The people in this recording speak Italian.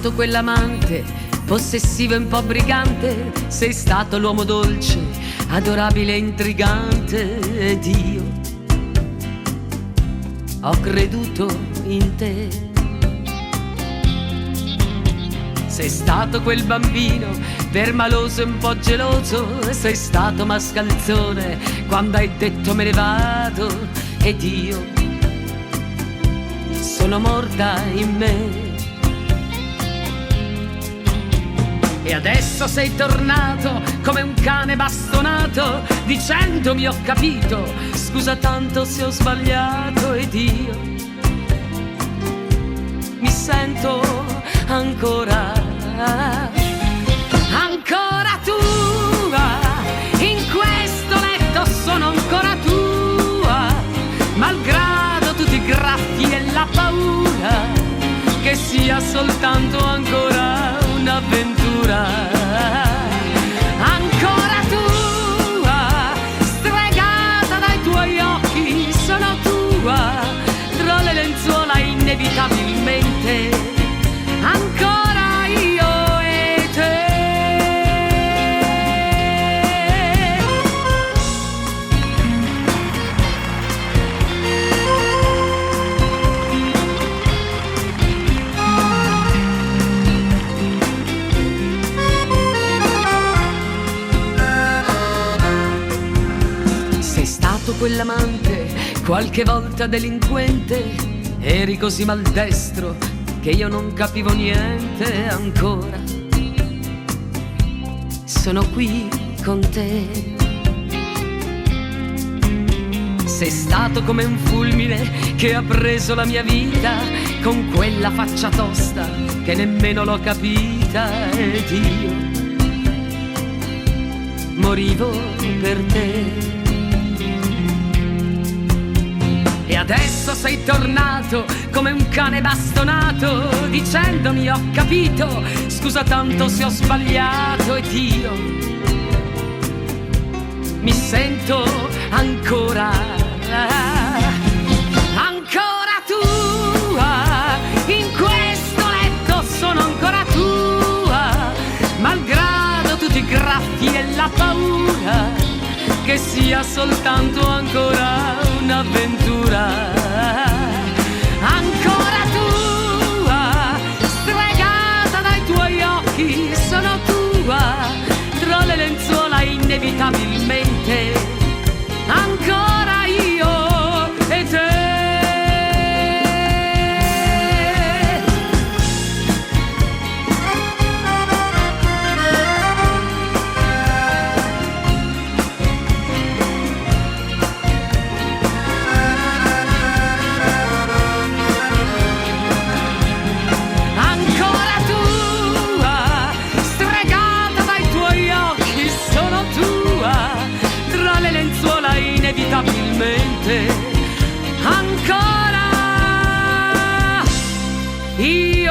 stato quell'amante possessivo e un po' brigante, sei stato l'uomo dolce, adorabile e intrigante, ed io ho creduto in te. Sei stato quel bambino permaloso e un po' geloso, sei stato mascalzone quando hai detto me ne vado, ed io sono morta in me. E adesso sei tornato come un cane bastonato, dicendomi ho capito, scusa tanto se ho sbagliato, ed io mi sento ancora tua, in questo letto sono ancora tua, malgrado tutti i graffi e la paura che sia soltanto ancora un'avventura. Ancora tua, stregata dai tuoi occhi, sono tua, tra le lenzuola inevitabilmente, ancora io e te. Sei stato quell'amante, qualche volta delinquente, eri così maldestro che io non capivo niente, ancora sono qui con te. Sei stato come un fulmine che ha preso la mia vita, con quella faccia tosta che nemmeno l'ho capita, ed io morivo per te. E adesso sei tornato come un cane bastonato, dicendomi ho capito, scusa tanto se ho sbagliato, ed io mi sento ancora tua, in questo letto sono ancora tua, malgrado tutti i graffi e la paura che sia soltanto ancora un'avventura. Ancora tua, stregata dai tuoi occhi, sono tua, tra le lenzuola inevitabilmente, ancora io e te. Inevitabilmente, ancora io